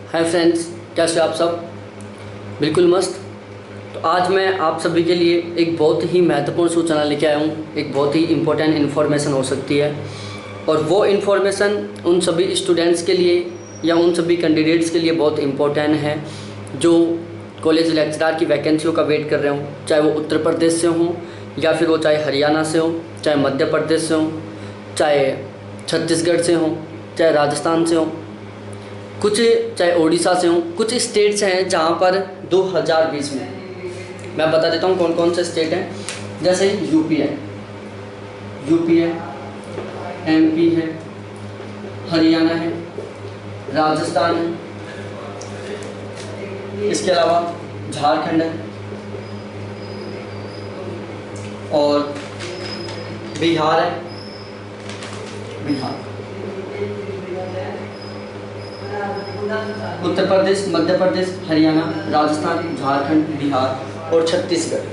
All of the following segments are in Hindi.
हाय फ्रेंड्स, कैसे हो आप सब। बिल्कुल मस्त। तो आज मैं आप सभी के लिए एक बहुत ही महत्वपूर्ण सूचना लेके आया हूँ। एक बहुत ही इम्पोर्टेंट इन्फॉर्मेशन हो सकती है और वो इन्फॉर्मेशन उन सभी स्टूडेंट्स के लिए या उन सभी कैंडिडेट्स के लिए बहुत इम्पोर्टेंट है जो कॉलेज लेक्चरर की वैकेंसियों का वेट कर रहे हों, चाहे वो उत्तर प्रदेश से हों या फिर वो चाहे हरियाणा से हो, चाहे मध्य प्रदेश से हों, चाहे छत्तीसगढ़ से हों, चाहे राजस्थान से हों, कुछ चाहे उड़ीसा से हों। कुछ स्टेट्स हैं जहाँ पर 2020 में, मैं बता देता हूँ कौन कौन से स्टेट हैं। जैसे यूपी है, एमपी है, हरियाणा है, राजस्थान है, इसके अलावा झारखंड है और बिहार है। उत्तर प्रदेश, मध्य प्रदेश, हरियाणा, राजस्थान, झारखंड, बिहार और छत्तीसगढ़।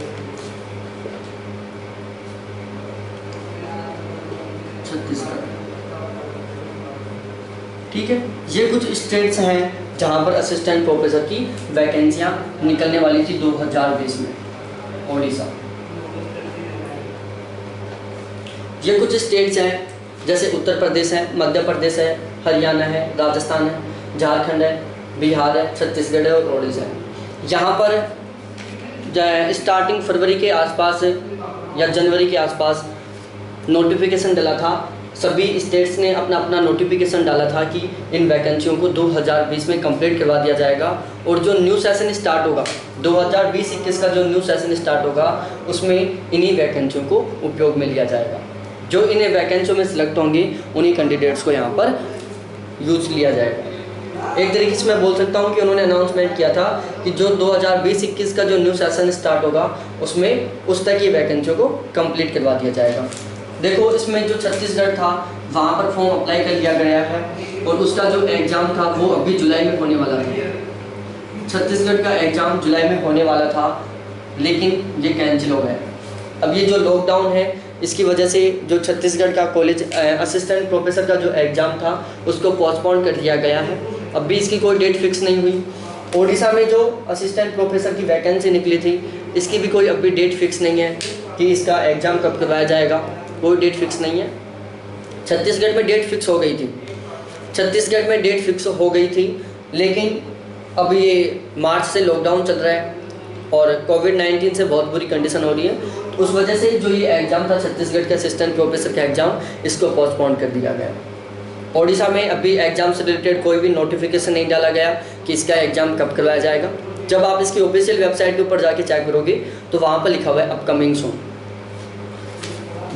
ठीक है, ये कुछ स्टेट्स हैं जहां पर असिस्टेंट प्रोफेसर की वैकेंसियां निकलने वाली थी 2020 में। ओडिशा, ये कुछ स्टेट्स हैं जैसे उत्तर प्रदेश है, मध्य प्रदेश है, हरियाणा है, राजस्थान है, झारखंड है, बिहार है, छत्तीसगढ़ है और ओडिशा है। यहाँ पर स्टार्टिंग फरवरी के आसपास या जनवरी के आसपास नोटिफिकेशन डाला था। सभी स्टेट्स ने अपना अपना नोटिफिकेशन डाला था कि इन वैकेंसियों को 2020 में कंप्लीट करवा दिया जाएगा और जो न्यू सेशन स्टार्ट होगा 2020-21 का जो न्यू सेशन स्टार्ट होगा उसमें इन्हीं वैकेंसियों को उपयोग में लिया जाएगा। जो इन्हें वैकेंसियों में सिलेक्ट होंगे उन्हीं कैंडिडेट्स को यहाँ पर यूज लिया जाएगा। एक तरीके से मैं बोल सकता हूँ कि उन्होंने अनाउंसमेंट किया था कि जो 2020-21 का जो न्यू सेशन स्टार्ट होगा उसमें उस तक की वैकेंसियों को कंप्लीट करवा दिया जाएगा। देखो, इसमें जो छत्तीसगढ़ था वहाँ पर फॉर्म अप्लाई कर लिया गया है और उसका जो एग्ज़ाम था वो अभी जुलाई में होने वाला था। छत्तीसगढ़ का एग्ज़ाम जुलाई में होने वाला था लेकिन ये कैंसिल हो गया। अब ये जो लॉकडाउन है इसकी वजह से जो छत्तीसगढ़ का कॉलेज असिस्टेंट प्रोफेसर का जो एग्ज़ाम था उसको पोस्टपोन कर दिया गया है। अब भी इसकी कोई डेट फिक्स नहीं हुई। ओडिशा में जो असिस्टेंट प्रोफेसर की वैकेंसी निकली थी इसकी भी कोई अभी डेट फिक्स नहीं है कि इसका एग्ज़ाम कब करवाया जाएगा, कोई डेट फिक्स नहीं है। छत्तीसगढ़ में डेट फिक्स हो गई थी, लेकिन अब ये मार्च से लॉकडाउन चल रहा है और कोविड-19 से बहुत बुरी कंडीशन हो रही है, तो उस वजह से जो ये एग्ज़ाम था छत्तीसगढ़ के असिस्टेंट प्रोफेसर का एग्ज़ाम, इसको पोस्टपोन कर दिया गया। ओडिशा में अभी एग्ज़ाम से रिलेटेड कोई भी नोटिफिकेशन नहीं डाला गया कि इसका एग्ज़ाम कब करवाया जाएगा। जब आप इसकी ऑफिशियल वेबसाइट के ऊपर जाके चेक करोगे तो वहाँ पर लिखा हुआ है अपकमिंग सून।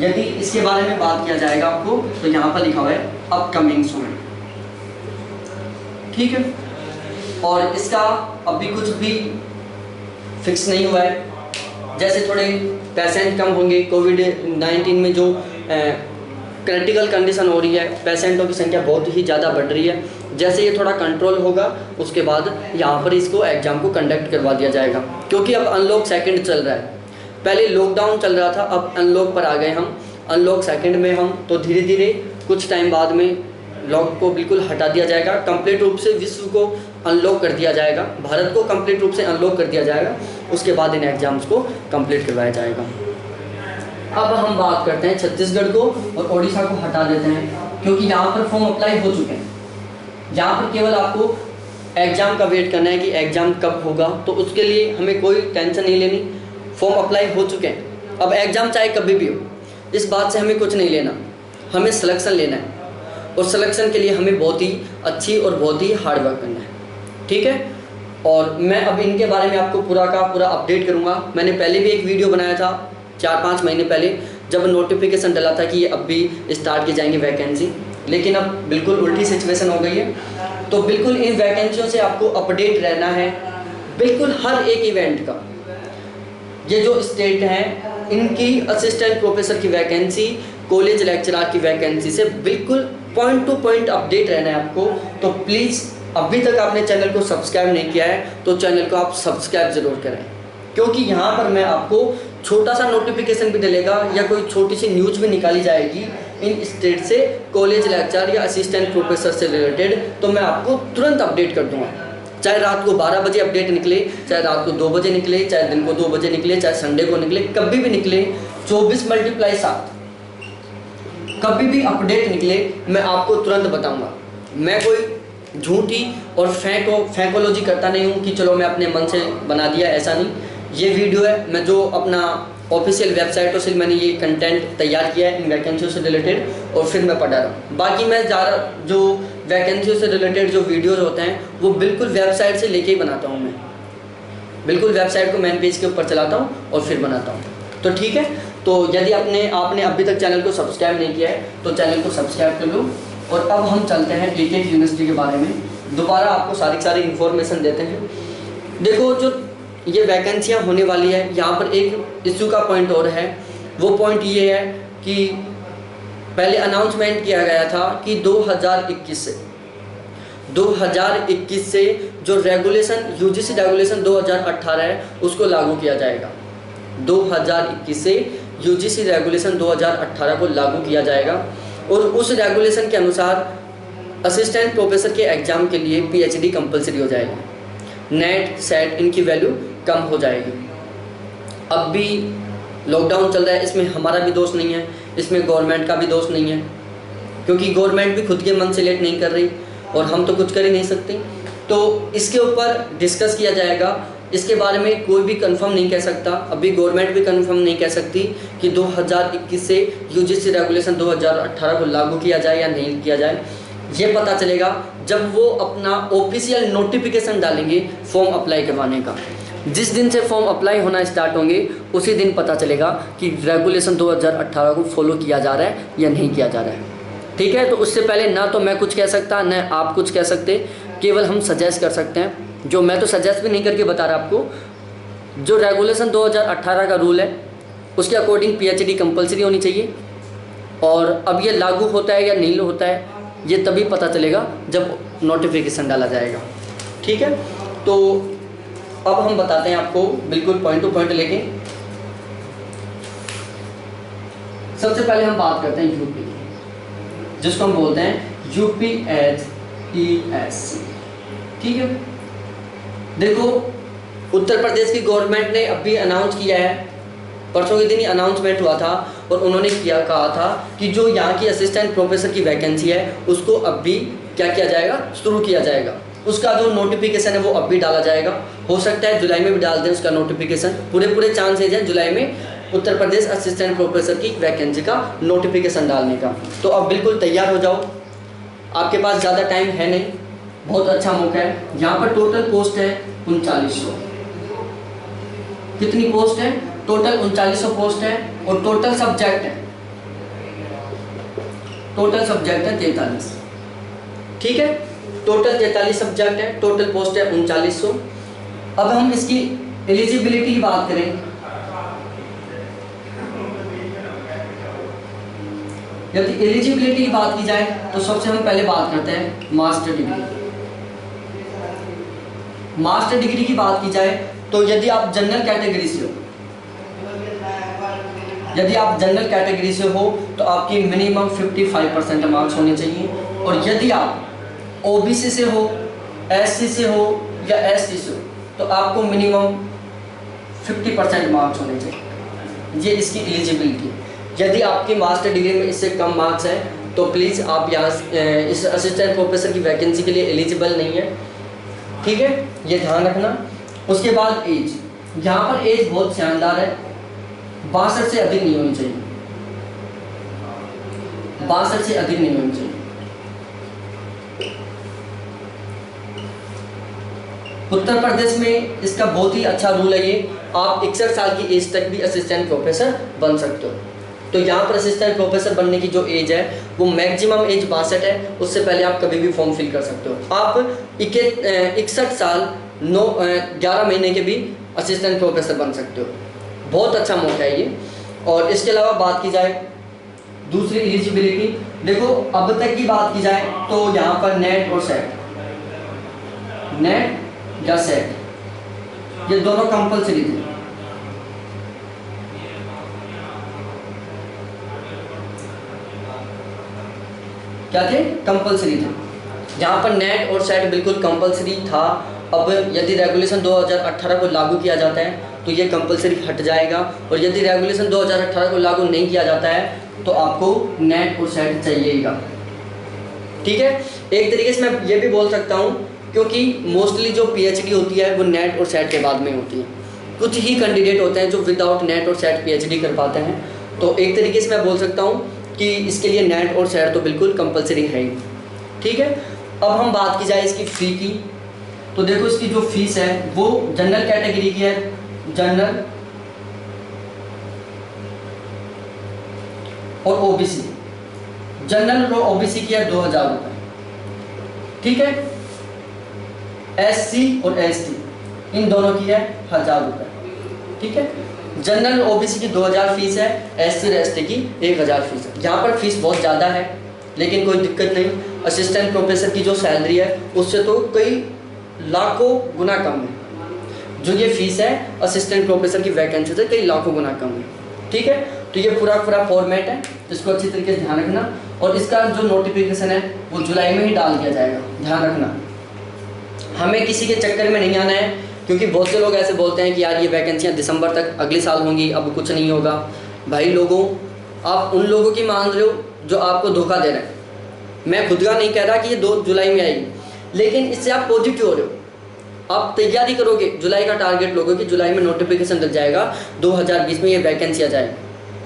यदि इसके बारे में बात किया जाएगा आपको तो यहाँ पर लिखा हुआ है अपकमिंग सून। ठीक है, और इसका अभी कुछ भी फिक्स नहीं हुआ है। जैसे थोड़े पेशेंट कम होंगे, कोविड-19 में जो क्रिटिकल कंडीशन हो रही है, पेशेंटों की संख्या बहुत ही ज़्यादा बढ़ रही है, जैसे ये थोड़ा कंट्रोल होगा उसके बाद यहाँ पर इसको एग्ज़ाम को कंडक्ट करवा दिया जाएगा। क्योंकि अब अनलॉक सेकंड चल रहा है, पहले लॉकडाउन चल रहा था, अब अनलॉक पर आ गए हम, अनलॉक सेकंड में हम, तो धीरे धीरे कुछ टाइम बाद में लॉक को बिल्कुल हटा दिया जाएगा। कंप्लीट रूप से विश्व को अनलॉक कर दिया जाएगा, भारत को कंप्लीट रूप से अनलॉक कर दिया जाएगा, उसके बाद इन एग्ज़ाम्स को कंप्लीट करवाया जाएगा। अब हम बात करते हैं छत्तीसगढ़ को और ओडिशा को हटा देते हैं क्योंकि यहाँ पर फॉर्म अप्लाई हो चुके हैं। यहाँ पर केवल आपको एग्ज़ाम का वेट करना है कि एग्ज़ाम कब होगा, तो उसके लिए हमें कोई टेंशन नहीं लेनी। फॉर्म अप्लाई हो चुके हैं, अब एग्ज़ाम चाहे कभी भी हो, इस बात से हमें कुछ नहीं लेना, हमें सिलेक्शन लेना है और सिलेक्शन के लिए हमें बहुत ही अच्छी और बहुत ही हार्ड वर्क करना है। ठीक है, और मैं अब इनके बारे में आपको पूरा का पूरा अपडेट करूँगा। मैंने पहले भी एक वीडियो बनाया था 4-5 महीने पहले, जब नोटिफिकेशन डाला था कि ये अब भी स्टार्ट की जाएंगी वैकेंसी, लेकिन अब बिल्कुल उल्टी सिचुएशन हो गई है। तो बिल्कुल इन वैकेंसियों से आपको अपडेट रहना है, बिल्कुल हर एक इवेंट का। ये जो स्टेट हैं इनकी असिस्टेंट प्रोफेसर की वैकेंसी, कॉलेज लेक्चरर की वैकेंसी से बिल्कुल पॉइंट टू पॉइंट अपडेट रहना है आपको। तो प्लीज़ अभी तक आपने चैनल को सब्सक्राइब नहीं किया है तो चैनल को आप सब्सक्राइब ज़रूर करें, क्योंकि यहाँ पर मैं आपको छोटा सा नोटिफिकेशन भी डलेगा या कोई छोटी सी न्यूज़ भी निकाली जाएगी इन स्टेट से, कॉलेज लेक्चर या असिस्टेंट प्रोफेसर से रिलेटेड, तो मैं आपको तुरंत अपडेट कर दूँगा। चाहे रात को 12 बजे अपडेट निकले, चाहे रात को 2 बजे निकले, चाहे दिन को 2 बजे निकले, चाहे संडे को निकले, कभी भी निकले, 24×7 कभी भी अपडेट निकले, मैं आपको तुरंत बताऊंगा। मैं कोई झूठी और फैकोलॉजी करता नहीं हूँ कि चलो मैं अपने मन से बना दिया, ऐसा नहीं। ये वीडियो है, मैं जो अपना ऑफिशियल वेबसाइटों से मैंने ये कंटेंट तैयार किया है इन वैकेंसियों से रिलेटेड, और फिर मैं पढ़ा रहा हूँ। बाकी मैं ज़्यादा जो वैकेंसियों से रिलेटेड जो वीडियोज़ होते हैं वो बिल्कुल वेबसाइट से लेके ही बनाता हूँ। मैं बिल्कुल वेबसाइट को मेन पेज के ऊपर चलाता हूँ और फिर बनाता हूँ। तो ठीक है, तो यदि आपने अभी तक चैनल को सब्सक्राइब नहीं किया है तो चैनल को सब्सक्राइब कर लो। और अब हम चलते हैं एक एक यूनिवर्सिटी के बारे में, दोबारा आपको सारी इन्फॉर्मेशन देते हैं। देखो, जो ये वैकेंसियाँ होने वाली है, यहाँ पर एक इशू का पॉइंट और है। वो पॉइंट ये है कि पहले अनाउंसमेंट किया गया था कि 2021 से जो रेगुलेशन यूजीसी रेगुलेशन 2018 है उसको लागू किया जाएगा। 2021 से यूजीसी रेगुलेशन 2018 को लागू किया जाएगा, और उस रेगुलेशन के अनुसार असिस्टेंट प्रोफेसर के एग्ज़ाम के लिए पीएचडी कंपलसरी हो जाएगी। नेट सेट इनकी वैल्यू कम हो जाएगी। अब भी लॉकडाउन चल रहा है, इसमें हमारा भी दोष नहीं है, इसमें गवर्नमेंट का भी दोष नहीं है, क्योंकि गवर्नमेंट भी खुद के मन से लेट नहीं कर रही और हम तो कुछ कर ही नहीं सकते। तो इसके ऊपर डिस्कस किया जाएगा। इसके बारे में कोई भी कंफर्म नहीं कह सकता, अभी गवर्नमेंट भी कंफर्म नहीं कह सकती कि 2021 से यूजीसी रेगुलेशन 2018 को लागू किया जाए या नहीं किया जाए। ये पता चलेगा जब वो अपना ऑफिशियल नोटिफिकेशन डालेंगे फॉर्म अप्लाई करवाने का। जिस दिन से फॉर्म अप्लाई होना स्टार्ट होंगे उसी दिन पता चलेगा कि रेगुलेशन 2018 को फॉलो किया जा रहा है या नहीं किया जा रहा है। ठीक है, तो उससे पहले ना तो मैं कुछ कह सकता, ना आप कुछ कह सकते, केवल हम सजेस्ट कर सकते हैं। जो मैं तो सजेस्ट भी नहीं करके बता रहा आपको, जो रेगुलेशन 2018 का रूल है उसके अकॉर्डिंग पीएचडी कंपलसरी होनी चाहिए। और अब ये लागू होता है या नहीं होता है ये तभी पता चलेगा जब नोटिफिकेशन डाला जाएगा। ठीक है, तो अब हम बताते हैं आपको बिल्कुल पॉइंट टू पॉइंट लेके। सबसे पहले हम बात करते हैं यूपी, जिसको हम बोलते हैं UPSESC। ठीक है, देखो उत्तर प्रदेश की गवर्नमेंट ने अभी अनाउंस किया है, परसों के दिन ही अनाउंसमेंट हुआ था, और उन्होंने कहा था कि जो यहाँ की असिस्टेंट प्रोफेसर की वैकेंसी है उसको अब भी क्या किया जाएगा, शुरू किया जाएगा। उसका जो नोटिफिकेशन है वो अब भी डाला जाएगा। हो सकता है जुलाई में भी डाल दें उसका नोटिफिकेशन। पूरे चांसेज हैं जुलाई में उत्तर प्रदेश असिस्टेंट प्रोफेसर की वैकेंसी का नोटिफिकेशन डालने का। तो अब बिल्कुल तैयार हो जाओ, आपके पास ज़्यादा टाइम है नहीं, बहुत अच्छा मौका है। यहाँ पर टोटल पोस्ट है 3900। कितनी पोस्ट है? टोटल 3900 पोस्ट है, और टोटल सब्जेक्ट है 43। ठीक है, टोटल 43 सब्जेक्ट है, टोटल पोस्ट है 3900। अब हम इसकी एलिजिबिलिटी की बात करें, यदि एलिजिबिलिटी की बात की जाए तो सबसे हम पहले बात करते हैं मास्टर डिग्री। मास्टर डिग्री की बात की जाए तो यदि आप जनरल कैटेगरी से हो, तो आपकी मिनिमम 55% मार्क्स होने चाहिए। और यदि आप ओबीसी से हो, एससी से हो या एसटी से हो, तो आपको मिनिमम 50% मार्क्स होने चाहिए। ये इसकी एलिजिबिलिटी। यदि आपकी मास्टर डिग्री में इससे कम मार्क्स हैं तो प्लीज़ आप यहाँ इस असिस्टेंट प्रोफेसर की वैकेंसी के लिए एलिजिबल नहीं है। ठीक है, ये ध्यान रखना। उसके बाद एज, यहाँ पर एज बहुत शानदार है, 62 से अधिक नहीं होनी चाहिए, 62 से अधिक नहीं होनी चाहिए। उत्तर प्रदेश में इसका बहुत ही अच्छा रूल है ये, आप 61 साल की एज तक भी असिस्टेंट प्रोफेसर बन सकते हो। तो यहाँ पर असिस्टेंट प्रोफेसर बनने की जो एज है वो मैक्सिमम एज 62 है, उससे पहले आप कभी भी फॉर्म फिल कर सकते हो। आप 61 साल 11 महीने के भी असिस्टेंट प्रोफेसर बन सकते हो। बहुत अच्छा मौका है ये। और इसके अलावा बात की जाए दूसरी एलिजिबिलिटी, देखो अब तक की बात की जाए तो यहाँ पर नेट और सेट, नेट या सेट ये दोनों कंपलसरी थे। क्या थे? कंपलसरी थे। जहाँ पर नेट और सेट बिल्कुल कंपलसरी था अब यदि रेगुलेशन 2018 को लागू किया जाता है तो ये कंपलसरी हट जाएगा, और यदि रेगुलेशन 2018 को लागू नहीं किया जाता है तो आपको नेट और सेट चाहिएगा। ठीक है, एक तरीके से मैं ये भी बोल सकता हूँ, क्योंकि मोस्टली जो पीएचडी होती है वो नेट और सेट के बाद में होती है। कुछ ही कैंडिडेट होते हैं जो विदाउट नेट और सेट पीएचडी कर पाते हैं। तो एक तरीके से मैं बोल सकता हूँ कि इसके लिए नेट और सेट तो बिल्कुल कंपलसरी है ही। ठीक है, अब हम बात की जाए इसकी फ़ी की, तो देखो इसकी जो फीस है वो जनरल कैटेगरी की है, जनरल और ओबीसी, जनरल और ओबीसी की है 2000 रुपये। ठीक है, एससी और एसटी इन दोनों की है 1000 रुपये। ठीक है, जनरल ओबीसी की 2000 फीस है, एससी और एसटी की 1000 फीस है। यहाँ पर फीस बहुत ज़्यादा है लेकिन कोई दिक्कत नहीं, असिस्टेंट प्रोफेसर की जो सैलरी है उससे तो कई लाखों गुना कम है। जो ये फीस है असिस्टेंट प्रोफेसर की वैकेंसी से कई लाखों गुना कम है। ठीक है, तो ये पूरा फॉर्मेट है, इसको अच्छी तरीके से ध्यान रखना, और इसका जो नोटिफिकेशन है वो जुलाई में ही डाल दिया जाएगा, ध्यान रखना। हमें किसी के चक्कर में नहीं आना है, क्योंकि बहुत से लोग ऐसे बोलते हैं कि यार ये वैकेंसियाँ दिसंबर तक अगले साल होंगी, अब कुछ नहीं होगा। भाई लोगों, आप उन लोगों की मान रहे हो जो आपको धोखा दे रहे हैं। मैं खुद का नहीं कह रहा कि ये 2 जुलाई में आएगी, लेकिन इससे आप पॉजिटिव हो रहे हो। आप तैयारी करोगे, जुलाई का टारगेट लोगे कि जुलाई में नोटिफिकेशन लग जाएगा, 2020 में ये वैकेंसी आ जाएगी,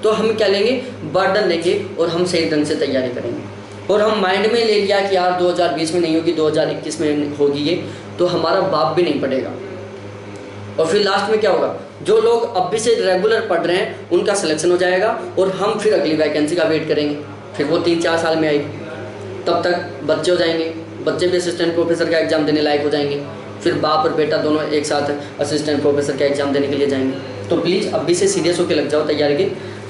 तो हम क्या लेंगे, बर्डन लेंगे और हम सही ढंग से तैयारी करेंगे। और हम माइंड में ले लिया कि यार 2020 में नहीं होगी, 2021 में होगी ये, तो हमारा बाप भी नहीं पड़ेगा। और फिर लास्ट में क्या होगा, जो लोग अब भी से रेगुलर पढ़ रहे हैं उनका सिलेक्शन हो जाएगा और हम फिर अगली वैकेंसी का वेट करेंगे, फिर वो 3-4 साल में आएगी। तब तक बच्चे हो जाएंगे, बच्चे भी असिस्टेंट प्रोफेसर का एग्ज़ाम देने लायक हो जाएंगे, फिर बाप और बेटा दोनों एक साथ असिस्टेंट प्रोफेसर का एग्ज़ाम देने के लिए जाएंगे। तो प्लीज़ अभी से सीरियस होकर लग जाओ तैयारी की।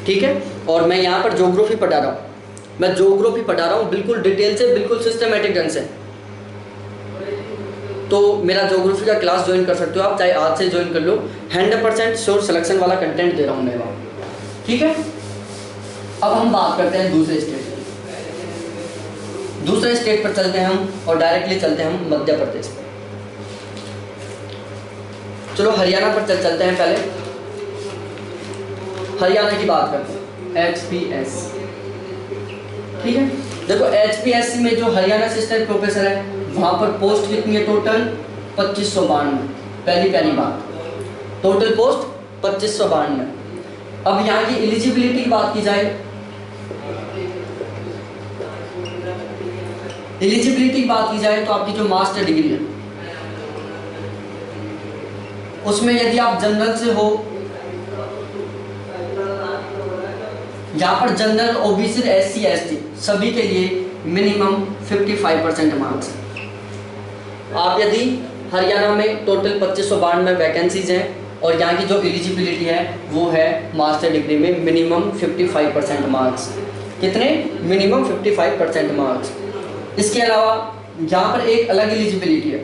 ठीक है, और मैं यहाँ पर ज्योग्राफी पढ़ा रहा हूँ, मैं ज्योग्राफी पढ़ा रहा हूँ बिल्कुल डिटेल से, बिल्कुल सिस्टमेटिक ढंग से। तो मेरा ज्योग्राफी का क्लास ज्वाइन कर सकते हो आप, चाहे आज से ज्वाइन कर लो। 100% श्योर सिलेक्शन वाला कंटेंट दे रहा हूँ मैं वहाँ। ठीक है, अब हम बात करते हैं दूसरे स्टेट पर चलते हैं हम, और डायरेक्टली चलते हैं हम मध्य प्रदेश पर। चलो हरियाणा पर चलते हैं। पहले हरियाणा की बात करते हैं, HPS। ठीक है, देखो HPSC में जो हरियाणा असिस्टेंट प्रोफेसर है वहाँ पर पोस्ट कितनी है, टोटल 2592। पहली बात, टोटल पोस्ट 2592। अब यहाँ की एलिजिबिलिटी की बात की जाए, तो आपकी जो मास्टर डिग्री है उसमें यदि आप जनरल से हो, यहाँ पर जनरल, ओबीसी, SC ST सभी के लिए मिनिमम 55% मार्क्स। आप यदि हरियाणा में टोटल 2592 वैकेंसीज हैं और यहाँ की जो एलिजिबिलिटी है वो है मास्टर डिग्री में मिनिमम 55% मार्क्स। कितने, मिनिमम 55% मार्क्स। इसके अलावा यहाँ पर एक अलग एलिजिबिलिटी है,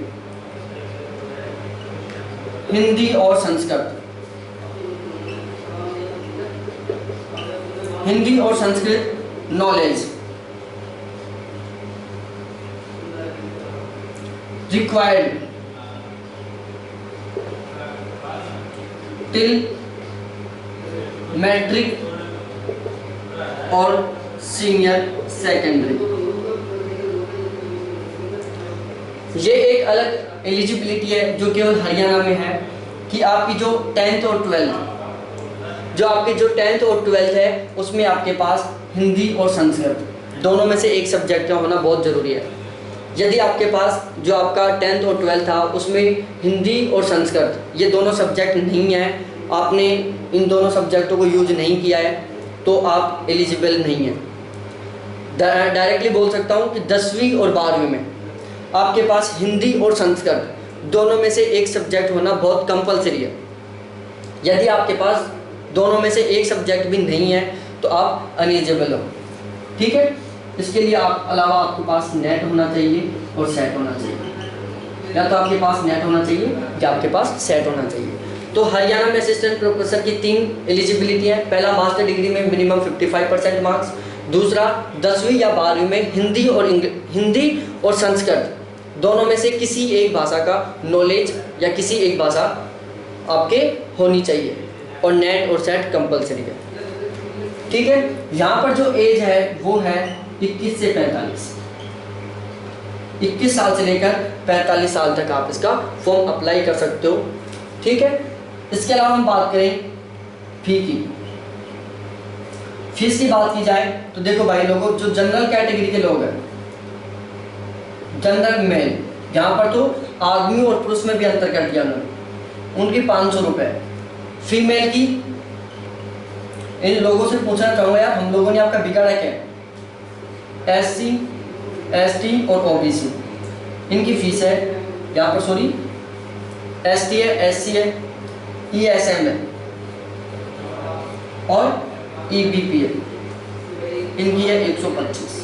हिंदी और संस्कृत। हिंदी और Sanskrit knowledge required till matric और सीनियर सेकेंडरी। ये एक अलग एलिजिबिलिटी है जो केवल हरियाणा में है कि आपकी जो 10th और 12th है उसमें आपके पास हिंदी और संस्कृत दोनों में से एक सब्जेक्ट का होना बहुत ज़रूरी है। यदि आपके पास जो आपका 10th और 12th था उसमें हिंदी और संस्कृत ये दोनों सब्जेक्ट नहीं है, आपने इन दोनों सब्जेक्टों को यूज नहीं किया है, तो आप एलिजिबल नहीं हैं। डायरेक्टली बोल सकता हूँ कि 10वीं और 12वीं में आपके पास हिंदी और संस्कृत दोनों में से एक सब्जेक्ट होना बहुत कंपलसरी है। यदि आपके पास दोनों में से एक सब्जेक्ट भी नहीं है तो आप अनएलिजिबल हो। ठीक है, इसके लिए अलावा आपके पास नेट होना चाहिए और सेट होना चाहिए, या तो आपके पास नेट होना चाहिए या आपके पास सेट होना चाहिए। तो हरियाणा में असिस्टेंट प्रोफेसर की 3 एलिजिबिलिटी है। पहला, मास्टर डिग्री में मिनिमम 55% मार्क्स। दूसरा, 10वीं या 12वीं में हिंदी और संस्कृत दोनों में से किसी एक भाषा का नॉलेज या किसी एक भाषा आपके होनी चाहिए, और नेट और सेट कंपलसरी है। ठीक है, यहाँ पर जो एज है वो है 21 से 45, 21 साल से लेकर 45 साल तक आप इसका फॉर्म अप्लाई कर सकते हो। ठीक है, इसके अलावा हम बात करें फी की, फीस की बात की जाए तो देखो भाई लोगों, जो जनरल कैटेगरी के लोग हैं, जनरल मेल, यहाँ पर तो आदमी और पुरुष में भी अंतर कर दिया उन्होंने, उनकी 500 रुपये। फीमेल की, इन लोगों से पूछना चाहूँगा यार, हम लोगों ने आपका बिगाड़ा क्या? SC ST और OBC, इनकी फीस है यहाँ पर, सॉरी ST है, SC है, ESM है और EBP है, इनकी है 125।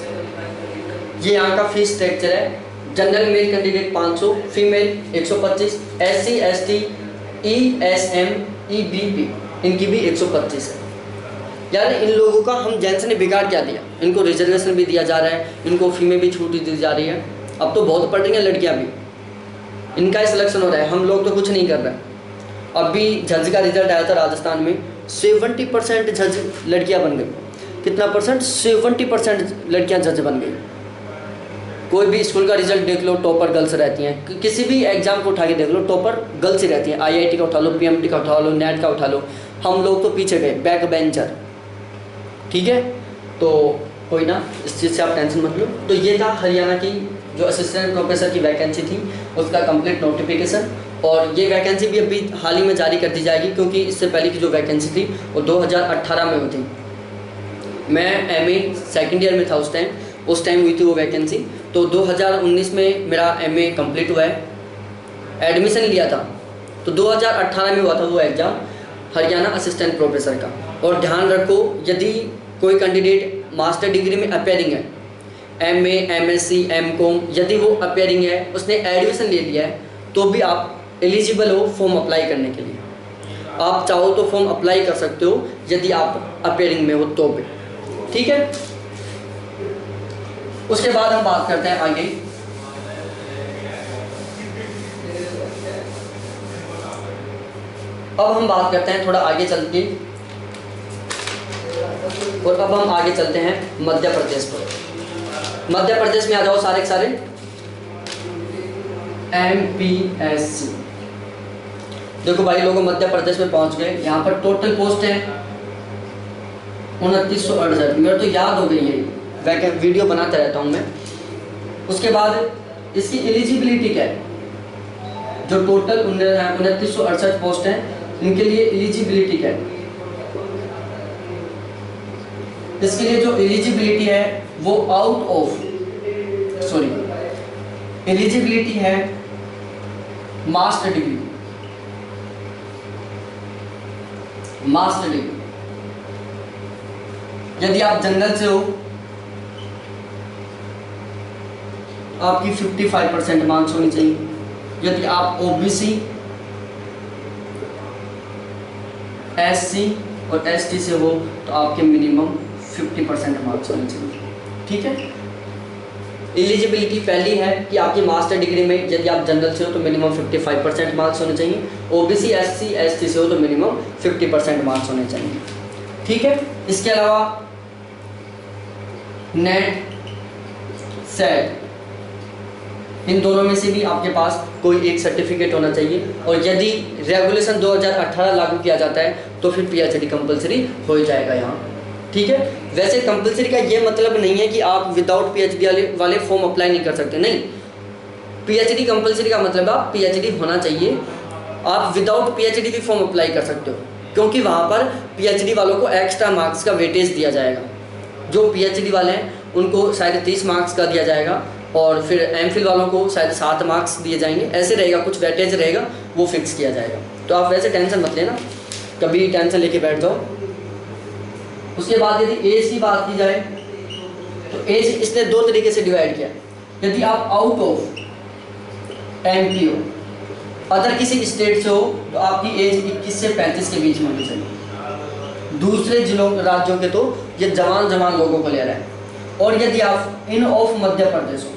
ये यहाँ का फीस स्ट्रक्चर है। General male candidate 500, female 125, SC ST ESM EBP इनकी भी 125 है। यानी इन लोगों का हम जेंट्स ने बिगाड़ क्या दिया, इनको रिजर्वेशन भी दिया जा रहा है, इनको फी में भी छूट दी जा रही है। अब तो बहुत पढ़ रही हैं लड़कियां भी, इनका ही सिलेक्शन हो रहा है, हम लोग तो कुछ नहीं कर रहे हैं। अभी जज का रिजल्ट आया था राजस्थान में, 70% जज लड़कियां बन गई। कितना परसेंट? 70% लड़कियां जज बन गई। कोई भी स्कूल का रिजल्ट देख लो, टॉपर गर्ल्स रहती हैं। किसी भी एग्जाम को उठा के देख लो, टॉपर गर्ल्स ही रहती हैं। IIT का उठा लो, PMT का उठा लो, नेट का उठा लो, हम लोग तो पीछे गए, बैक बेंचर। ठीक है, तो कोई ना, इस चीज़ से आप टेंशन मत लो। तो ये था हरियाणा की जो असिस्टेंट प्रोफेसर की वैकेंसी थी, उसका कंप्लीट नोटिफिकेशन। और ये वैकेंसी भी अभी हाल ही में जारी कर दी जाएगी, क्योंकि इससे पहले की जो वैकेंसी थी वो 2018 में हुई थी। मैं MA सेकेंड ईयर में था उस टाइम हुई थी वो वैकेंसी। तो 2019 में मेरा MA कंप्लीट हुआ है, एडमिशन लिया था, तो 2018 में हुआ था वो एग्ज़ाम, हरियाणा असिस्टेंट प्रोफेसर का। और ध्यान रखो, यदि कोई कैंडिडेट मास्टर डिग्री में अपेयरिंग है, MA MSc MCom, यदि वो अपेयरिंग है, उसने एडमिशन ले लिया है, तो भी आप एलिजिबल हो फॉर्म अप्लाई करने के लिए। आप चाहो तो फॉर्म अप्लाई कर सकते हो यदि आप अपेयरिंग में हो तो भी। ठीक है, उसके बाद हम बात करते हैं आगे। अब हम बात करते हैं थोड़ा आगे चल के, और अब हम आगे चलते हैं मध्य प्रदेश पर। मध्य प्रदेश में आ जाओ सारे के सारे, MPSC। देखो भाई लोगों, मध्य प्रदेश में पहुंच गए। यहाँ पर टोटल पोस्ट है 2968, मेरे तो याद हो गई है, वीडियो बनाता रहता हूँ मैं। उसके बाद इसकी एलिजिबिलिटी क्या है, जो टोटल 2968 पोस्ट है, इनके लिए एलिजिबिलिटी क्या है? इसके लिए जो एलिजिबिलिटी है वो एलिजिबिलिटी है मास्टर डिग्री। यदि आप जनरल से हो, आपकी 55% मार्क्स होनी चाहिए। यदि आप OBC SC और ST से हो तो आपके मिनिमम 50% मार्क्स होने चाहिए। ठीक है, एलिजिबिलिटी पहली है कि आपकी मास्टर डिग्री में यदि आप जनरल से हो तो मिनिमम 55% मार्क्स होने चाहिए। OBC SC ST से हो तो मिनिमम 50% मार्क्स होने चाहिए। ठीक है, इसके अलावा नेट सेट, इन दोनों में से भी आपके पास कोई एक सर्टिफिकेट होना चाहिए। और यदि रेगुलेशन 2018 लागू किया जाता है तो फिर PhD कंपलसरी हो जाएगा यहाँ। ठीक है, वैसे कंपलसरी का ये मतलब नहीं है कि आप विदाउट PhD वाले फॉर्म अप्लाई नहीं कर सकते, नहीं। PhD कंपलसरी का मतलब आप PhD होना चाहिए। आप विदाउट PhD भी फॉर्म अप्लाई कर सकते हो, क्योंकि वहाँ पर PhD वालों को एक्स्ट्रा मार्क्स का वेटेज दिया जाएगा। जो PhD वाले हैं उनको शायद 30 मार्क्स का दिया जाएगा, और फिर MPhil वालों को शायद 7 मार्क्स दिए जाएंगे, ऐसे रहेगा, कुछ वेटेज रहेगा, वो फिक्स किया जाएगा। तो आप वैसे टेंशन मत लेना, कभी टेंशन लेके बैठ जाओ। उसके बाद यदि एज की बात की जाए तो एज इसने 2 तरीके से डिवाइड किया। यदि आप आउट ऑफ MP हो, अदर किसी स्टेट से हो, तो आपकी एज 21 से 35 के बीच में होनी चाहिए। दूसरे जिलों राज्यों के तो ये जवान लोगों को ले रहा है। और यदि आप इन ऑफ मध्य प्रदेश हो,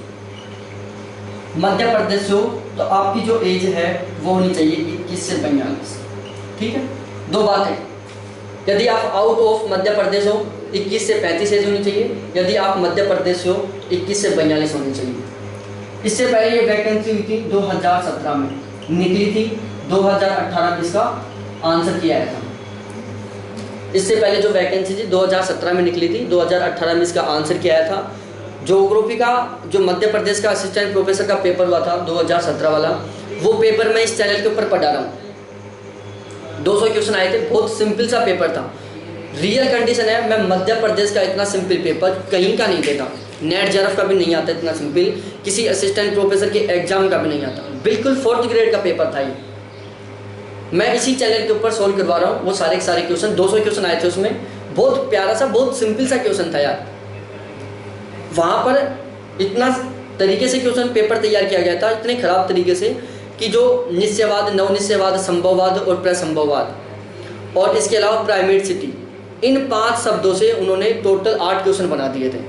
मध्य प्रदेश से हो तो आपकी जो एज है वो होनी चाहिए 21 से 42। ठीक है, दो बात है। यदि आप आउट ऑफ मध्य प्रदेश हो 21 से 35 एज होनी चाहिए, यदि आप मध्य प्रदेश से हो 21 से 42 होनी चाहिए। इससे पहले ये वैकेंसी हुई थी 2017 में, निकली थी 2018 में इसका आंसर किया था। इससे पहले जो वैकेंसी थी 2017 में निकली थी, 2018 में इसका आंसर किया था। ज्योग्राफी का जो मध्य प्रदेश का असिस्टेंट प्रोफेसर का पेपर हुआ था 2017 वाला, वो पेपर मैं इस चैनल के ऊपर पढ़ा रहा हूँ। 200 क्वेश्चन आए थे, बहुत सिंपल सा पेपर था। रियल कंडीशन है, मैं मध्य प्रदेश का इतना सिंपल पेपर कहीं का नहीं देता, नेट जेआरएफ का भी नहीं आता इतना सिंपल, किसी असिस्टेंट प्रोफेसर के एग्जाम का भी नहीं आता, बिल्कुल 4th ग्रेड का पेपर था ये। मैं इसी चैनल के ऊपर सोल्व करवा रहा हूँ वो सारे के सारे क्वेश्चन। 200 क्वेश्चन आए थे उसमें, बहुत प्यारा सा, बहुत सिंपल सा क्वेश्चन था यार। वहाँ पर इतना तरीके से क्वेश्चन पेपर तैयार किया गया था, इतने खराब तरीके से कि जो निश्चयवाद, नवनिश्चयवाद, संभववाद और प्रसंभववाद और इसके अलावा प्राइमेटिसिटी, इन 5 शब्दों से उन्होंने टोटल 8 क्वेश्चन बना दिए थे।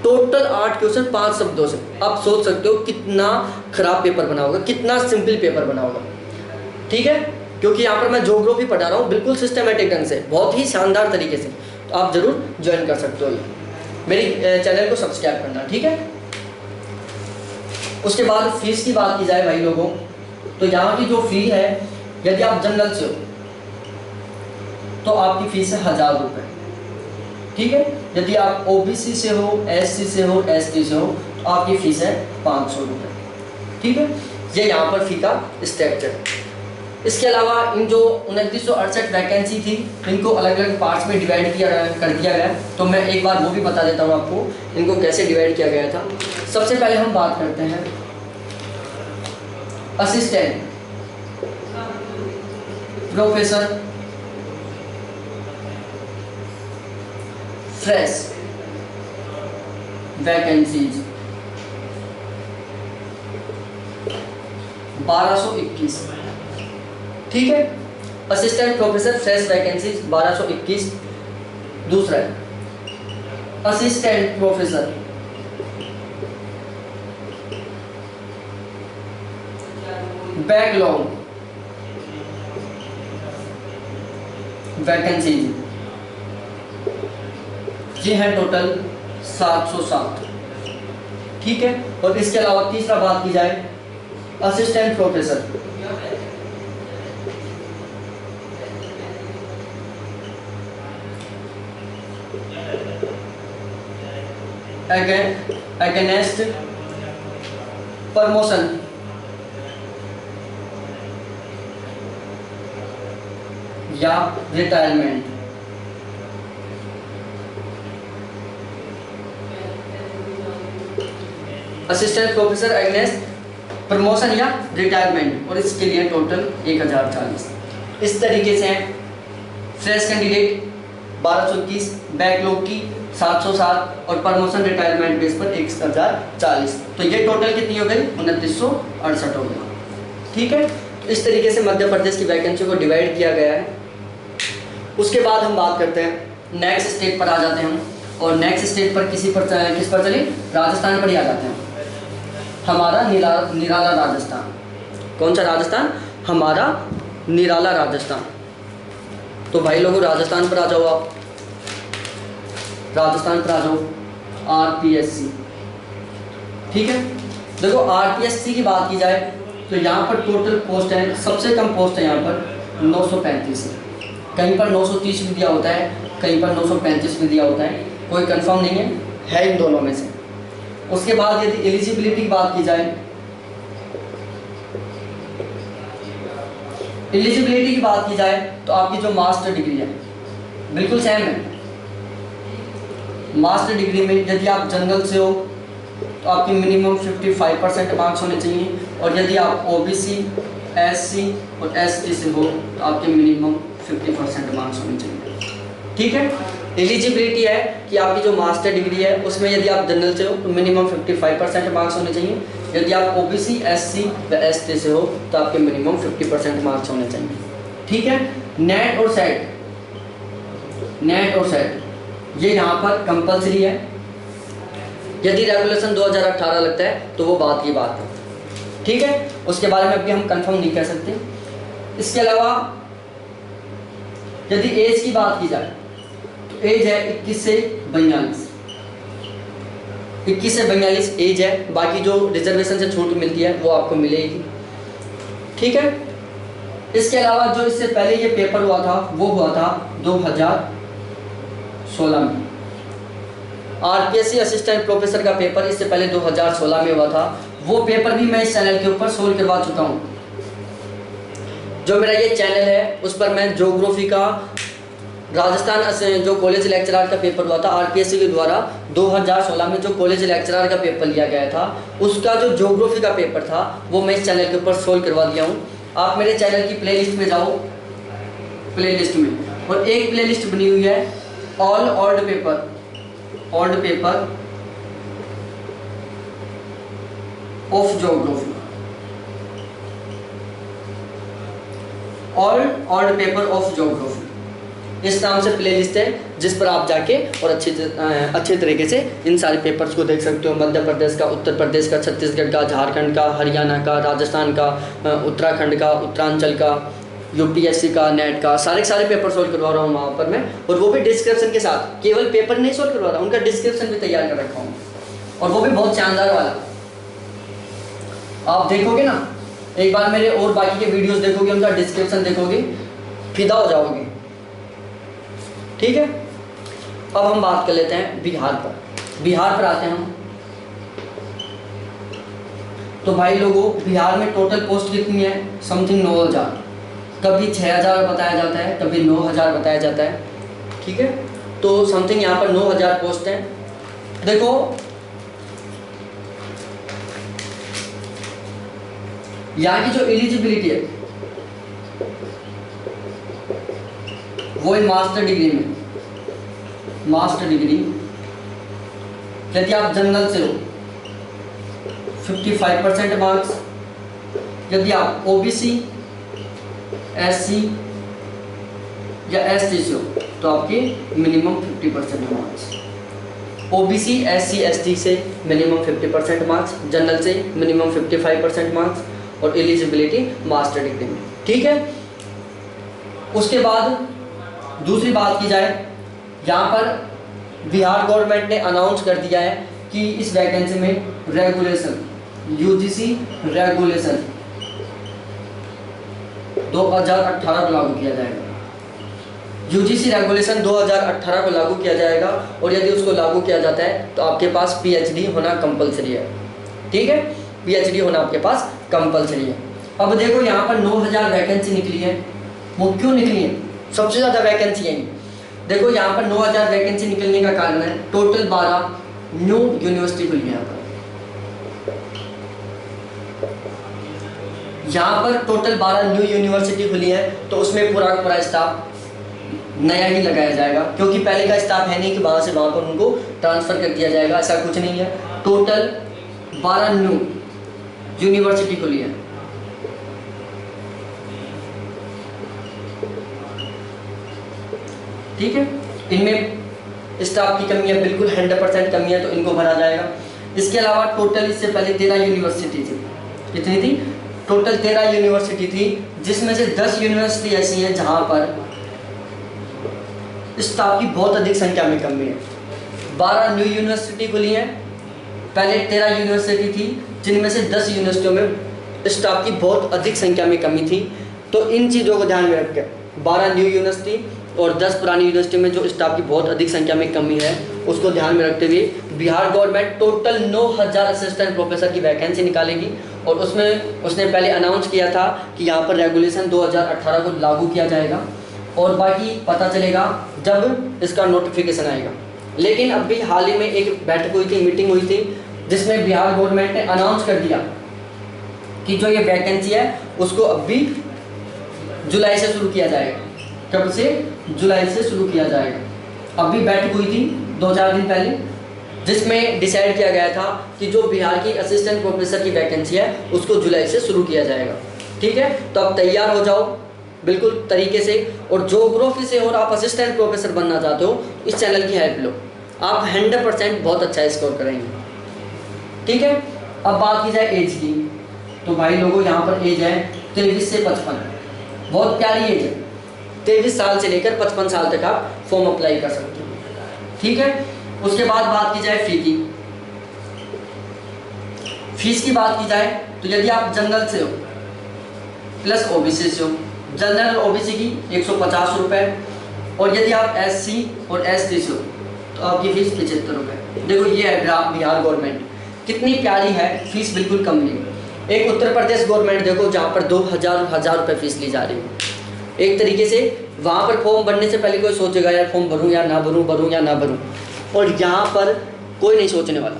टोटल 8 क्वेश्चन 5 शब्दों से। आप सोच सकते हो कितना खराब पेपर बना होगा, कितना सिंपल पेपर बना होगा। ठीक है, क्योंकि यहाँ पर मैं ज्योग्राफी पढ़ा रहा हूँ बिल्कुल सिस्टमेटिक ढंग से, बहुत ही शानदार तरीके से। तो आप जरूर ज्वाइन कर सकते हो, ये मेरी चैनल को सब्सक्राइब करना। ठीक है, उसके बाद फीस की बात की जाए भाई लोगों, तो यहाँ की जो फी है, यदि आप जनरल से हो तो आपकी फीस है 1000 रुपये। ठीक है, यदि आप ओबीसी से हो, एससी से हो, एसटी से हो तो आपकी फीस है 500 रुपये। ठीक है, ये यहाँ पर फी का स्ट्रक्चर। इसके अलावा इन जो 2968 वैकेंसी थी, इनको अलग अलग पार्ट्स में डिवाइड कर दिया गया। तो मैं एक बार वो भी बता देता हूँ आपको, इनको कैसे डिवाइड किया गया था। सबसे पहले हम बात करते हैं असिस्टेंट प्रोफेसर फ्रेश वैकेंसीज 1221। ठीक है, असिस्टेंट प्रोफेसर फ्रेश वैकेंसीज 1221। दूसरा है असिस्टेंट प्रोफेसर बैकलॉग वैकेंसीज, ये है टोटल 707। ठीक है, और इसके अलावा तीसरा बात की जाए असिस्टेंट प्रोफेसर अगेंस्ट प्रमोशन या retirement. Assistant professor against promotion या रिटायरमेंट, और इसके लिए टोटल 1040। इस तरीके से फ्रेश कैंडिडेट 1221, बैकलॉग की 707 और प्रमोशन रिटायरमेंट बेस पर 1040। तो ये टोटल कितनी हो गई? 2968 हो गई। ठीक है, तो इस तरीके से मध्य प्रदेश की वैकेंसी को डिवाइड किया गया है। उसके बाद हम बात करते हैं नेक्स्ट स्टेट पर आ जाते हैं हम, और नेक्स्ट स्टेट पर किस पर चले? राजस्थान पर ही आ जाते हैं। हमारा निराला राजस्थान। कौन सा राजस्थान? हमारा निराला राजस्थान। तो भाई लोगों राजस्थान पर आ जाओ, आप राजस्थान पर आ जाओ। आरपीएससी, ठीक है। देखो आरपीएससी की बात की जाए तो यहाँ पर टोटल पोस्ट है, सबसे कम पोस्ट है यहाँ पर 935 है। कहीं पर 930 भी दिया होता है, कहीं पर 935 भी दिया होता है, कोई कंफर्म नहीं है इन दोनों में से। उसके बाद यदि एलिजिबिलिटी की बात की जाए, एलिजिबिलिटी की बात की जाए तो आपकी जो मास्टर डिग्री है बिल्कुल सेम है। मास्टर डिग्री में यदि आप जनरल से हो तो आपकी मिनिमम 55% मार्क्स होने चाहिए, और यदि आप ओबीसी, एससी और एसटी से हो तो आपके मिनिमम 50% मार्क्स होने चाहिए। ठीक है, एलिजिबिलिटी है कि आपकी जो मास्टर डिग्री है उसमें यदि आप जनरल से हो तो मिनिमम 55% मार्क्स होने चाहिए, यदि आप ओबीसी, एससी व एसटी से हो तो आपके मिनिमम 50% मार्क्स होने चाहिए। ठीक है, नेट और सेट, नेट और सेट ये यहाँ पर कंपलसरी है। यदि रेगुलेशन 2018 लगता है तो वो बात की बात है, ठीक है, उसके बारे में अभी हम कंफर्म नहीं कह सकते। इसके अलावा यदि एज की बात की जाए तो एज है 21 से 42, 21 से 42 एज है। बाकी जो रिजर्वेशन से छूट मिलती है वो आपको मिलेगी, ठीक है। इसके अलावा जो इससे पहले ये पेपर हुआ था वो हुआ था 2016 में। आरपीएससी असिस्टेंट प्रोफेसर का पेपर इससे पहले 2016 में हुआ था। वो पेपर भी मैं इस चैनल के ऊपर सोल्व करवा चुका हूँ। जो मेरा ये चैनल है उस पर मैं ज्योग्राफी का राजस्थान जो कॉलेज लेक्चरर का पेपर हुआ था आरपीएससी के द्वारा 2016 में, जो कॉलेज लेक्चरर का पेपर लिया गया था उसका जो ज्योग्राफी का पेपर था वो मैं इस चैनल के ऊपर सोल्व करवा दिया हूँ। आप मेरे चैनल की प्लेलिस्ट में जाओ, प्लेलिस्ट में, और एक प्लेलिस्ट बनी हुई है all old paper of geography, all old paper of geography, इस नाम से प्लेलिस्ट है जिस पर आप जाके और अच्छे तरीके से इन सारे पेपर्स को देख सकते हो। मध्य प्रदेश का, उत्तर प्रदेश का, छत्तीसगढ़ का, झारखंड का, हरियाणा का, राजस्थान का, उत्तराखंड का, उत्तरांचल का, यूपीएससी का, नेट का, सारे पेपर सोल्व करवा रहा हूँ वहाँ पर मैं, और वो भी डिस्क्रिप्शन के साथ। केवल पेपर नहीं सोल्व करवा रहा हूँ, उनका डिस्क्रिप्शन भी तैयार कर रखा हूँ, और वो भी बहुत शानदार वाला। आप देखोगे ना एक बार मेरे और बाकी के वीडियोस देखोगे, उनका डिस्क्रिप्शन देखोगे, फिदा हो जाओगे, ठीक है। अब हम बात कर लेते हैं बिहार पर आते हैं हम। तो भाई लोगों, बिहार में टोटल पोस्ट कितनी है? समथिंग 9000, कभी 6000 बताया जाता है, कभी 9000 बताया जाता है, ठीक है। तो समथिंग यहाँ पर 9000 पोस्ट है। देखो यहाँ की जो एलिजिबिलिटी है वो है मास्टर डिग्री में। मास्टर डिग्री यदि आप जनरल से हो 55% मार्क्स, यदि आप ओबीसी, एससी या एसटी से हो तो आपके minimum 50% marks. OBC, SC, ST से मिनिमम 50% मार्क्स, जनरल से मिनिमम 55% मार्क्स, और एलिजिबिलिटी मास्टर डिग्री में, ठीक है। उसके बाद दूसरी बात की जाए, यहाँ पर बिहार गवर्नमेंट ने अनाउंस कर दिया है कि इस वैकेंसी में रेगुलेशन, यूजीसी रेगुलेशन 2018 को लागू किया जाएगा। यूजीसी रेगुलेशन 2018 को लागू किया जाएगा, और यदि उसको लागू किया जाता है तो आपके पास पीएचडी होना कंपलसरी है, ठीक है। पीएचडी होना आपके पास कंपलसरी है। अब देखो यहाँ पर 9000 वैकेंसी निकली है। वो क्यों निकली है? सबसे ज़्यादा वैकेंसी है। देखो यहाँ पर 9000 वैकेंसी निकलने का कारण है टोटल 12 न्यू यूनिवर्सिटी खुली है। यहाँ पर टोटल 12 न्यू यूनिवर्सिटी खुली है, तो उसमें पूरा का पूरा स्टाफ नया ही लगाया जाएगा, क्योंकि पहले का स्टाफ है नहीं कि वहाँ से वहाँ पर उनको ट्रांसफ़र कर दिया जाएगा, ऐसा कुछ नहीं है। टोटल 12 न्यू यूनिवर्सिटी खुली है। ठीक है, इनमें स्टाफ की कमी है, बिल्कुल 100% कमी है, तो इनको भरा जाएगा। इसके अलावा टोटल इससे पहले 13 यूनिवर्सिटी थी। कितनी थी? टोटल 13 यूनिवर्सिटी थी, जिसमें से 10 यूनिवर्सिटी ऐसी हैं जहां पर स्टाफ की बहुत अधिक संख्या में कमी है। 12 न्यू यूनिवर्सिटी खुली हैं, पहले 13 यूनिवर्सिटी थी, जिनमें से 10 यूनिवर्सिटियों में स्टाफ की बहुत अधिक संख्या में कमी थी। तो इन चीज़ों को ध्यान में रख कर 12 न्यू यूनिवर्सिटी और 10 पुरानी यूनिवर्सिटी में जो स्टाफ की बहुत अधिक संख्या में कमी है, उसको ध्यान में रखते हुए Bihar government total 9000 assistant professor की वैकेंसी निकालेगी। और उसमें उसने पहले अनाउंस किया था कि यहाँ पर रेगुलेशन 2018 को लागू किया जाएगा, और बाकी पता चलेगा जब इसका नोटिफिकेशन आएगा। लेकिन अभी हाल ही में एक बैठक हुई थी, मीटिंग हुई थी, जिसमें बिहार गवर्नमेंट ने अनाउंस कर दिया कि जो ये वैकेंसी है उसको अभी जुलाई से शुरू किया जाएगा। कब से? जुलाई से शुरू किया जाएगा। अभी बैठक हुई थी 2-4 दिन पहले, जिसमें डिसाइड किया गया था कि जो बिहार की असिस्टेंट प्रोफेसर की वैकेंसी है उसको जुलाई से शुरू किया जाएगा। ठीक है, तो अब तैयार हो जाओ बिल्कुल तरीके से, और ज्योग्राफी से और आप असिस्टेंट प्रोफेसर बनना चाहते हो, इस चैनल की हेल्प लो, आप 100% बहुत अच्छा स्कोर करेंगे। ठीक है। अब बात की जाए एज की, तो भाई लोगों यहाँ पर एज है 23 से 55, बहुत प्यारी एज है। 23 साल से लेकर 55 साल तक आप फॉर्म अप्लाई कर सकते हो, ठीक है। उसके बाद बात की जाए फी की, फीस की बात की जाए तो यदि आप जनरल से हो प्लस ओबीसी से हो, जनरल ओबीसी की 150 रुपये, और यदि आप एससी और एसटी से हो तो आपकी फीस 75 रुपये। देखो ये है बिहार गवर्नमेंट, कितनी प्यारी है, फीस बिल्कुल कम नहीं। एक उत्तर प्रदेश गवर्नमेंट देखो जहाँ पर 2000 रुपये फीस ली जा रही है। एक तरीके से वहाँ पर फॉर्म भरने से पहले कोई सोचेगा यार फॉर्म भरूँ या ना भरूँ, भरूँ या ना भरूँ, और यहाँ पर कोई नहीं सोचने वाला,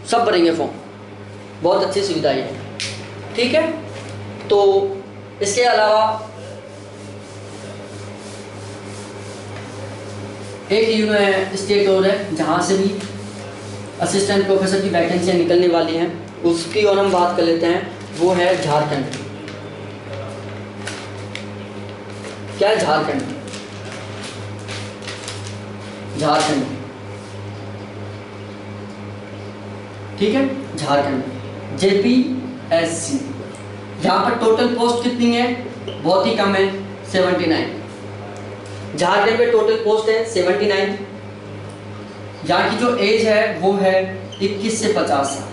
सब भरेंगे फॉर्म। बहुत अच्छी सुविधा है, ठीक है। तो इसके अलावा एक स्टेट और है जहाँ से भी असिस्टेंट प्रोफेसर की वैकेंसियाँ निकलने वाली हैं, उसकी और हम बात कर लेते हैं। वो है झारखंड। क्या है झारखंड? झारखंड, ठीक है, झारखंड JPSC। यहाँ पर टोटल पोस्ट कितनी है? बहुत ही कम है, 79। झारखंड में टोटल पोस्ट है 79। यहाँ की जो एज है वो है 21 से 50 साल,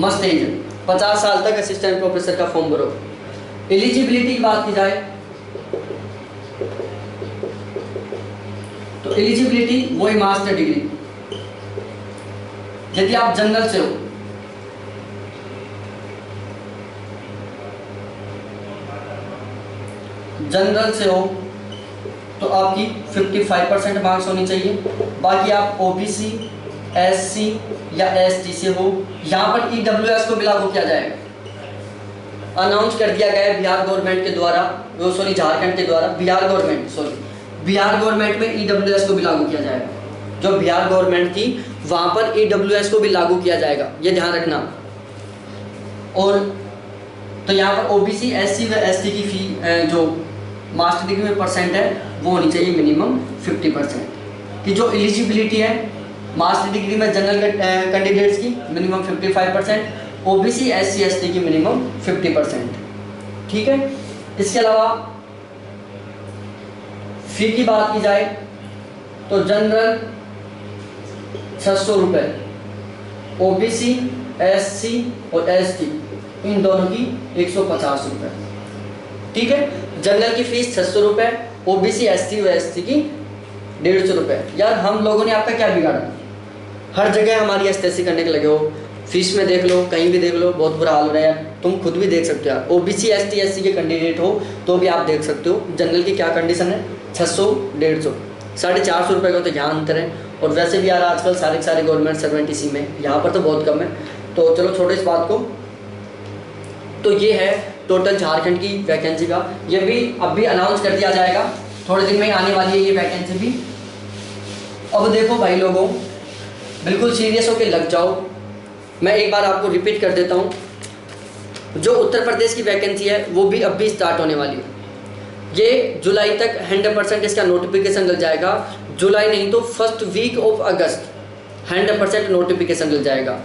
मस्त एज है। 50 साल तक असिस्टेंट प्रोफेसर का फॉर्म भरो। एलिजिबिलिटी की बात की जाए तो एलिजिबिलिटी वही मास्टर डिग्री, यदि आप जनरल से हो तो आपकी 55% मार्क्स होनी चाहिए। बाकी आप ओबीसी, एससी या एसटी से हो, यहाँ पर ईडब्ल्यूएस को भी लागू किया जाएगा। अनाउंस कर दिया गया है बिहार गवर्नमेंट के द्वारा, झारखंड के द्वारा, बिहार गवर्नमेंट में ईडब्ल्यूएस को भी लागू किया जाएगा। जो बिहार गवर्नमेंट थी वहाँ पर ईडब्ल्यूएस को भी लागू किया जाएगा, ये ध्यान रखना। और तो यहाँ पर ओबीसी, एससी व एसटी की फी जो मास्टर डिग्री में परसेंट है वो होनी चाहिए मिनिमम 50%। कि जो एलिजिबिलिटी है मास्टर डिग्री में जनरल कैंडिडेट्स की मिनिमम 55%, ओबीसी, एससी, एसटी की मिनिमम 50%, ठीक है। इसके अलावा फी की बात की जाए तो जनरल 600 रुपये, ओबीसी, एससी और एसटी इन दोनों की 150 रुपये, ठीक है। जनरल की फीस 600 रुपये, ओबीसी, एसटी और एसटी की 150 रुपये। यार हम लोगों ने आपका क्या बिगाड़ा? हर जगह हमारी एस्टेसी करने के लगे हो, फीस में देख लो, कहीं भी देख लो, बहुत बुरा हाल हो रहा है यार। तुम खुद भी देख सकते हो यार, ओबीसी, एसटी, एससी के कैंडिडेट हो तो भी आप देख सकते हो जनरल की क्या कंडीशन है। 600, 150, 450 रुपये का तो यहाँ अंतर है। और वैसे भी यार आजकल सारे गवर्नमेंट सर्वेंट इसी में, यहाँ पर तो बहुत कम है। तो चलो छोड़ो इस बात को। तो ये है टोटल झारखंड की वैकेंसी का, ये भी अभी अनाउंस कर दिया जाएगा, थोड़े दिन में ही आने वाली है ये वैकेंसी भी। अब देखो भाई लोगों, बिल्कुल सीरियस होकर लग जाओ। मैं एक बार आपको रिपीट कर देता हूँ, जो उत्तर प्रदेश की वैकेंसी है वो भी अभी स्टार्ट होने वाली है। ये जुलाई तक 100% इसका नोटिफिकेशन डल जाएगा। जुलाई नहीं तो फर्स्ट वीक ऑफ अगस्त 100% नोटिफिकेशन डल जाएगा।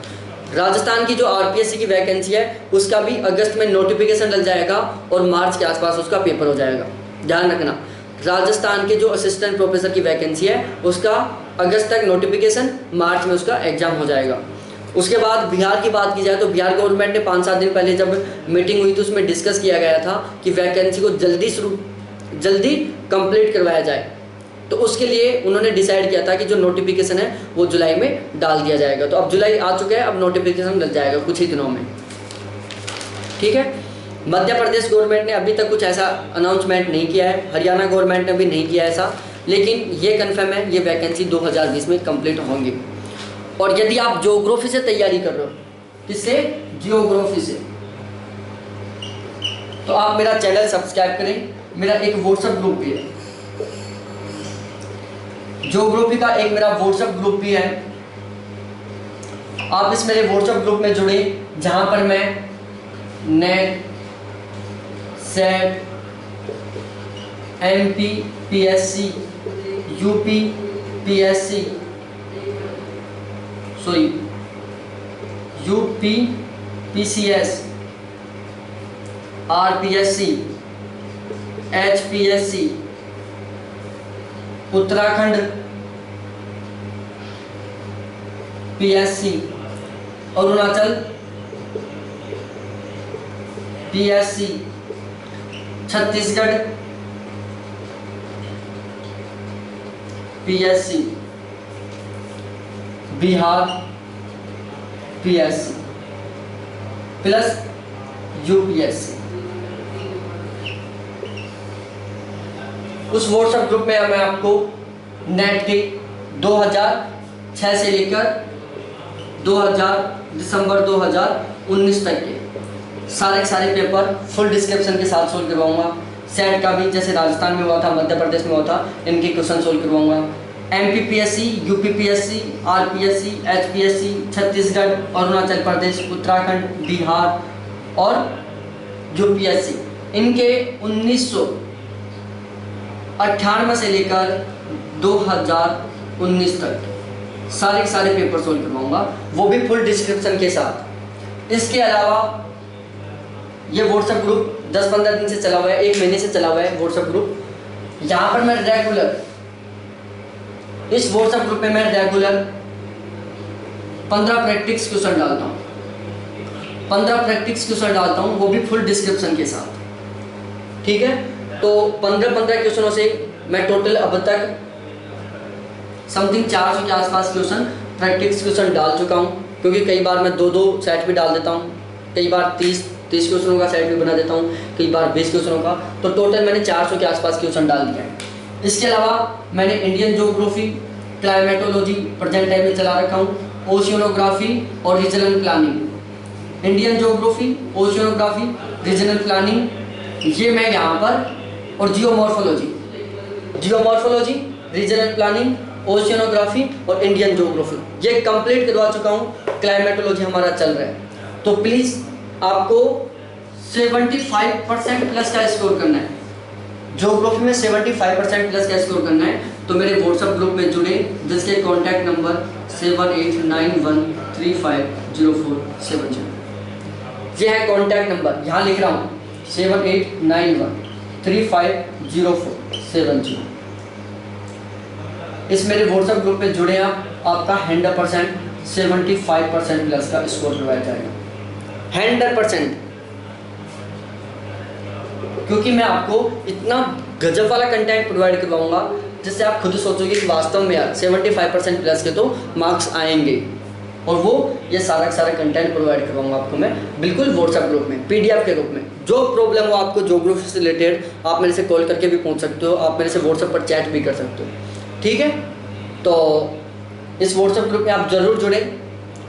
राजस्थान की जो आरपीएससी की वैकेंसी है उसका भी अगस्त में नोटिफिकेशन डल जाएगा और मार्च के आसपास उसका पेपर हो जाएगा। ध्यान रखना, राजस्थान के जो असिस्टेंट प्रोफेसर की वैकेंसी है उसका अगस्त तक नोटिफिकेशन, मार्च में उसका एग्जाम हो जाएगा। उसके बाद बिहार की बात की जाए तो बिहार गवर्नमेंट ने 5-7 दिन पहले जब मीटिंग हुई तो उसमें डिस्कस किया गया था कि वैकेंसी को जल्दी कंप्लीट करवाया जाए। तो उसके लिए उन्होंने डिसाइड किया था कि जो नोटिफिकेशन है वो जुलाई में डाल दिया जाएगा। तो अब जुलाई आ चुका है, अब नोटिफिकेशन डल जाएगा कुछ ही दिनों में, ठीक है। मध्य प्रदेश गवर्नमेंट ने अभी तक कुछ ऐसा अनाउंसमेंट नहीं किया है, हरियाणा गवर्नमेंट ने भी नहीं किया ऐसा, लेकिन ये कन्फर्म है ये वैकेंसी 2020 में कंप्लीट होंगी। और यदि आप ज्योग्राफी से तैयारी कर रहे हो, किससे? जियोग्राफी से, तो आप मेरा चैनल सब्सक्राइब करें। मेरा एक व्हाट्सएप ग्रुप भी है, ज्योग्राफी का एक मेरा व्हाट्सएप ग्रुप भी है। आप इस मेरे व्हाट्सएप ग्रुप में जुड़े, जहां पर मैं net, set, MP, PSC, UP PCS, RPSC, HPSC, Uttarakhand PSC, Arunachal PSC, Chhattisgarh PSC, Bihar PSC plus UPSC। उस व्हाट्सएप ग्रुप में मैं आपको नेट के 2006 से लेकर दिसंबर 2019 तक के सारे पेपर फुल डिस्क्रिप्शन के साथ सोल्व करवाऊंगा। सेट का भी जैसे राजस्थान में हुआ था, मध्य प्रदेश में हुआ था, इनके क्वेश्चन सोल्व करवाऊंगा। MPPSC, UPPSC, RPSC, HPSC, Chhattisgarh, Arunachal Pradesh, Uttarakhand, Bihar और UPSC, इनके 1998 से लेकर 2019 तक सारे पेपर सोल्व करवाऊंगा, वो भी फुल डिस्क्रिप्शन के साथ। इसके अलावा ये व्हाट्सएप ग्रुप 10-15 दिन से चला हुआ है, 1 महीने से चला हुआ है व्हाट्सएप ग्रुप। यहाँ पर मैं रेगुलर इस व्हाट्सएप ग्रुप में मैं रेगुलर 15 प्रैक्टिस क्वेश्चन डालता हूँ, 15 प्रैक्टिस क्वेश्चन डालता हूँ, वो भी फुल डिस्क्रिप्शन के साथ। ठीक है, तो 15 क्वेश्चनों से मैं टोटल अब तक समथिंग 400 के आसपास क्वेश्चन प्रैक्टिस क्वेश्चन डाल चुका हूँ, क्योंकि कई बार मैं 2-2 सेट भी डाल देता हूँ, कई बार 30 क्वेश्चनों का सेट भी बना देता हूँ, कई बार 20 क्वेश्चनों का, तो टोटल मैंने 400 के आसपास क्वेश्चन डाल दिया है। इसके अलावा मैंने Indian geography, climatology present time में चला रखा हूँ, ओशियोनोग्राफी और regional planning. Indian geography, ओशियोनोग्राफी, regional planning, ये मैं यहाँ पर, और जियोमॉर्फोलॉजी, रीजनल प्लानिंग, ओशियोनोग्राफी और इंडियन ज्योग्राफी, ये कंप्लीट करवा चुका हूँ। क्लाइमेटोलॉजी हमारा चल रहा है, तो प्लीज़ आपको 75% प्लस का स्कोर करना है। ज्योग्राफी में 75% प्लस का स्कोर करना है, तो मेरे व्हाट्सएप ग्रुप में जुड़े, जिसके कॉन्टैक्ट नंबर 7891350470। ये है कॉन्टैक्ट नंबर, यहाँ लिख रहा हूँ 7891350470। इस मेरे व्हाट्सएप ग्रुप में जुड़े आप, आपका 100% 75% प्लस का स्कोर करवाया जाएगा, 100%। क्योंकि मैं आपको इतना गजब वाला कंटेंट प्रोवाइड करवाऊंगा जिससे आप खुद सोचोगे कि वास्तव में यार 75% प्लस के तो मार्क्स आएंगे, और वो ये सारा कंटेंट प्रोवाइड करवाऊंगा आपको मैं बिल्कुल व्हाट्सएप ग्रुप में, PDF के रूप में। जो प्रॉब्लम हो आपको ज्योग्राफी से रिलेटेड, आप मेरे से कॉल करके भी पूछ सकते हो, आप मेरे से व्हाट्सएप पर चैट भी कर सकते हो। ठीक है, तो इस व्हाट्सएप ग्रुप में आप ज़रूर जुड़ें।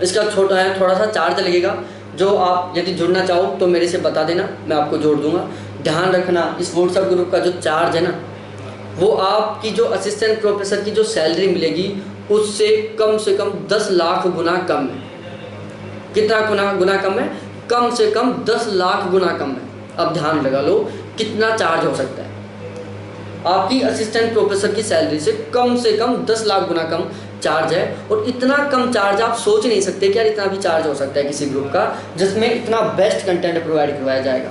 इसका थोड़ा सा चार्ज लगेगा, जो आप यदि जुड़ना चाहो तो मेरे से बता देना, मैं आपको जोड़ दूंगा। ध्यान रखना, इस व्हाट्सएप ग्रुप का जो चार्ज है ना, वो आपकी जो असिस्टेंट प्रोफेसर की जो सैलरी मिलेगी उससे कम से कम 10 लाख गुना कम है। कितना गुना कम है? कम से कम 10 लाख गुना कम है। अब ध्यान लगा लो कितना चार्ज हो सकता है। आपकी असिस्टेंट प्रोफेसर की सैलरी से कम 10 लाख गुना कम चार्ज है, और इतना कम चार्ज आप सोच नहीं सकते कि यार इतना भी चार्ज हो सकता है किसी ग्रुप का जिसमें इतना बेस्ट कंटेंट प्रोवाइड करवाया जाएगा।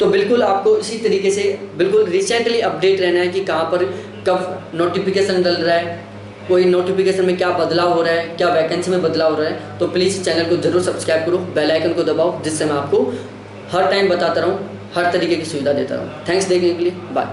तो बिल्कुल आपको इसी तरीके से बिल्कुल रिसेंटली अपडेट रहना है कि कहाँ पर कब नोटिफिकेशन डल रहा है, कोई नोटिफिकेशन में क्या बदलाव हो रहा है, क्या वैकेंसी में बदलाव हो रहा है। तो प्लीज़ चैनल को जरूर सब्सक्राइब करो, बेल आइकन को दबाओ, जिससे मैं आपको हर टाइम बताता रहूँ, हर तरीके की सुविधा देता रहूँ। थैंक्स देखने के लिए, बाय।